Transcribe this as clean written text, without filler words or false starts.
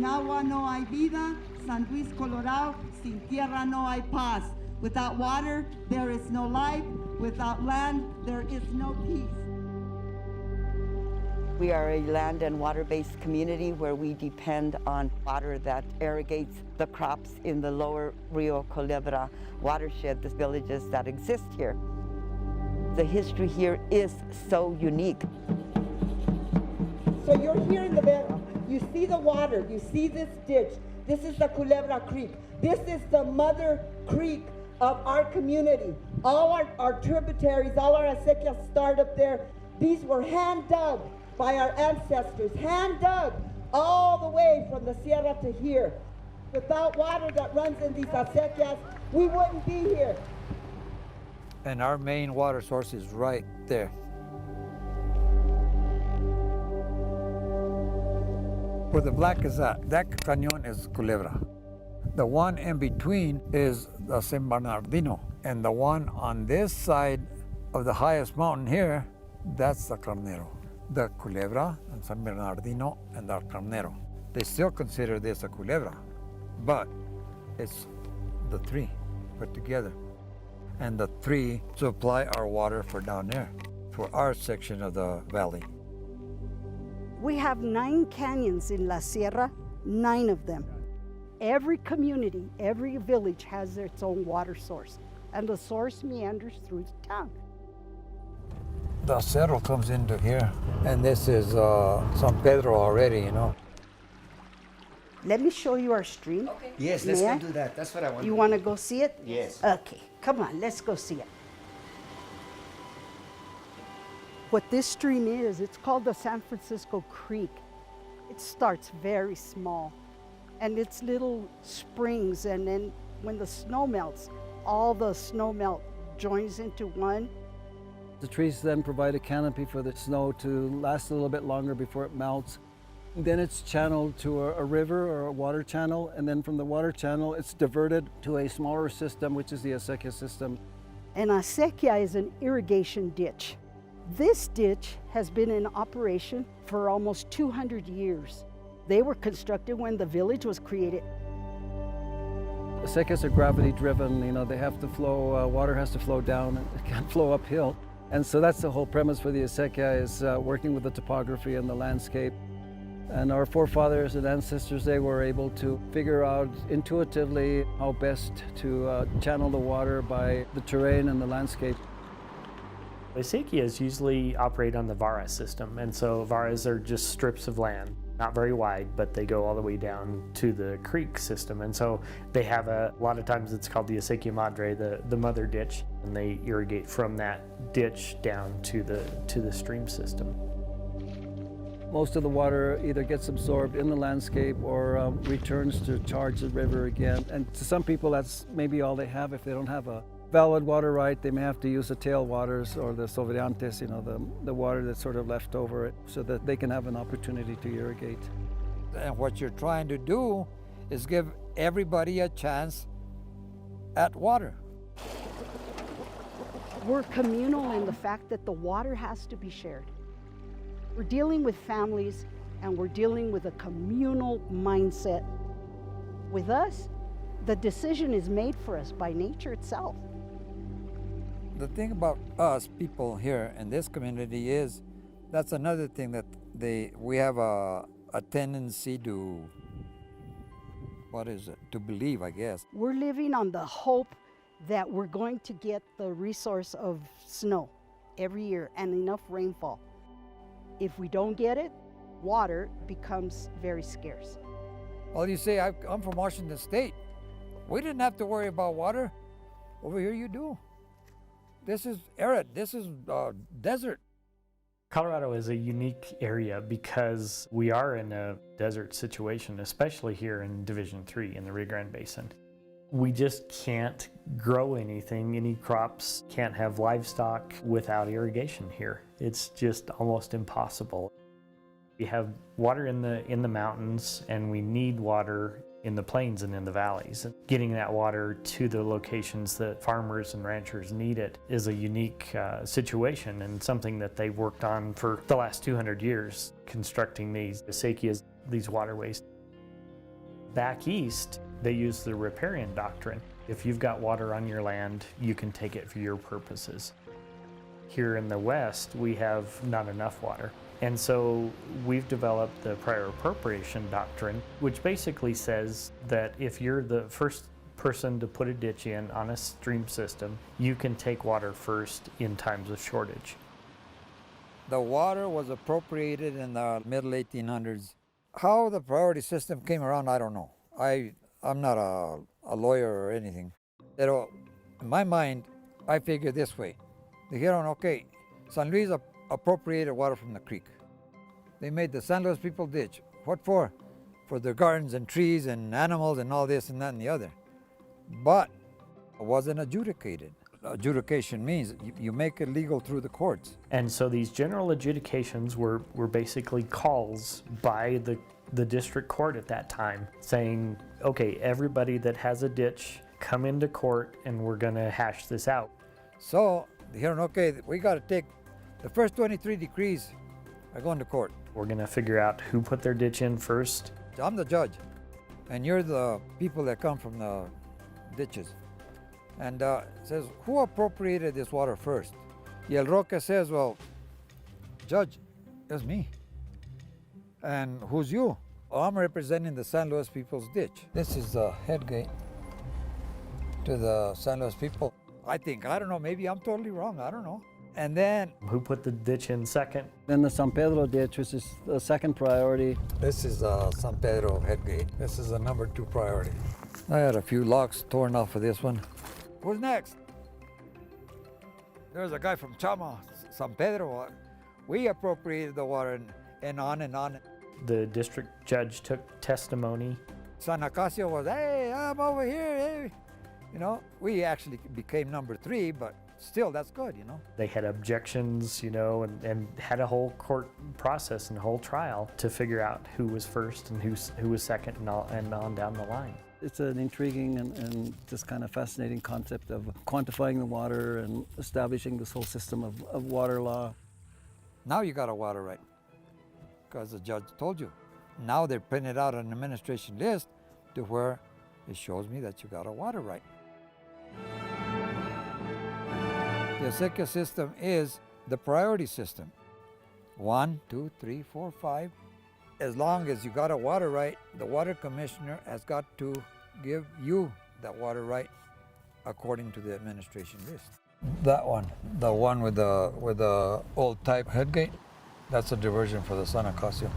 agua no hay vida, San Luis Colorado, sin tierra no hay paz. Without water, there is no life. Without land, there is no peace. We are a land and water-based community where we depend on water that irrigates the crops in the lower Río Culebra watershed, the villages that exist here. The history here is so unique. So you're here in the bed, you see the water, you see this ditch. This is the Culebra Creek. This is the mother creek of our community. All our tributaries, all our acequias start up there. These were hand dug by our ancestors, hand dug all the way from the Sierra to here. Without water that runs in these acequias, we wouldn't be here. And our main water source is right there. Where the black is at, that cañon is Culebra. The one in between is the San Bernardino. And the one on this side of the highest mountain here, that's the Carnero. The Culebra and San Bernardino and the Carnero. They still consider this a Culebra, but it's the three put together. And the three supply our water for down there, for our section of the valley. We have 9 canyons in La Sierra, 9 of them. Every community, every village has its own water source, and the source meanders through the town. The cerro comes into here, and this is San Pedro already, you know. Let me show you our stream. Okay. Yes, let's go do that. That's what I want. You want to go see it? Yes. Okay, come on, let's go see it. What this stream is, it's called the San Francisco Creek. It starts very small, and it's little springs, and then when the snow melts, all the snow melt joins into one. The trees then provide a canopy for the snow to last a little bit longer before it melts. Then it's channeled to a river or a water channel, and then from the water channel, it's diverted to a smaller system, which is the acequia system. An acequia is an irrigation ditch. This ditch has been in operation for almost 200 years. They were constructed when the village was created. Acequias are gravity driven, you know, they have to flow, water has to flow down, it can't flow uphill. And so that's the whole premise for the acequia, is working with the topography and the landscape. And our forefathers and ancestors, they were able to figure out intuitively how best to channel the water by the terrain and the landscape. Acequias usually operate on the vara system, and so varas are just strips of land, not very wide, but they go all the way down to the creek system. And so they have a lot of times it's called the Acequia Madre, the mother ditch, and they irrigate from that ditch down to the stream system. Most of the water either gets absorbed in the landscape or returns to charge the river again. And to some people, that's maybe all they have. If they don't have a valid water right, they may have to use the tailwaters or the sobriantes, you know, the water that's sort of left over it, so that they can have an opportunity to irrigate. And what you're trying to do is give everybody a chance at water. We're communal in the fact that the water has to be shared. We're dealing with families, and we're dealing with a communal mindset. With us, the decision is made for us by nature itself. The thing about us people here in this community is, that's another thing that we have a tendency to, to believe, I guess. We're living on the hope that we're going to get the resource of snow every year and enough rainfall. If we don't get it, water becomes very scarce. Well, you say, I'm from Washington State. We didn't have to worry about water. Over here you do. This is arid, this is desert. Colorado is a unique area because we are in a desert situation, especially here in Division 3 in the Rio Grande Basin. We just can't grow anything, any crops, can't have livestock without irrigation here. It's just almost impossible. We have water in the mountains, and we need water in the plains and in the valleys. Getting that water to the locations that farmers and ranchers need it is a unique situation, and something that they've worked on for the last 200 years, constructing these acequias, these waterways. Back east, they use the riparian doctrine. If you've got water on your land, you can take it for your purposes. Here in the west, we have not enough water. And so we've developed the prior appropriation doctrine, which basically says that if you're the first person to put a ditch in on a stream system, you can take water first in times of shortage. The water was appropriated in the middle 1800s. How the priority system came around, I don't know. I'm not a lawyer or anything. Pero in my mind, I figure this way. Dijeron, okay, San Luis appropriated water from the creek. They made the San Luis people ditch. What for? For their gardens and trees and animals and all this and that and the other. But it wasn't adjudicated. Adjudication means you make it legal through the courts. And so these general adjudications were basically calls by the district court at that time saying, okay, everybody that has a ditch, come into court and we're gonna hash this out. So they dijeron, okay, we gotta take the first 23 decrees are going to court. We're gonna figure out who put their ditch in first. I'm the judge, and you're the people that come from the ditches. And says, who appropriated this water first? Y el Roque says, well, judge, it's me. And who's you? Oh, I'm representing the San Luis people's ditch. This is the head gate to the San Luis people. I don't know, maybe I'm totally wrong, I don't know. And then... Who put the ditch in second? Then the San Pedro ditch, which is the second priority. This is San Pedro head gate. This is the number 2 priority. I had a few locks torn off of this one. Who's next? There's a guy from Chama, San Pedro. We appropriated the water and on and on. The district judge took testimony. San Acacio was, hey, I'm over here, hey. You know, we actually became number 3, but still, that's good, you know. They had objections, you know, and had a whole court process and a whole trial to figure out who was first and who was second and on down the line. It's an intriguing and just kind of fascinating concept of quantifying the water and establishing this whole system of water law. Now you got a water right, because the judge told you. Now they're printing it out on an administration list to where it shows me that you got a water right. The Acequia system is the priority system. 1, 2, 3, 4, 5. As long as you got a water right, the water commissioner has got to give you that water right according to the administration list. That one, the one with the old type head gate, that's a diversion for the San Acacio.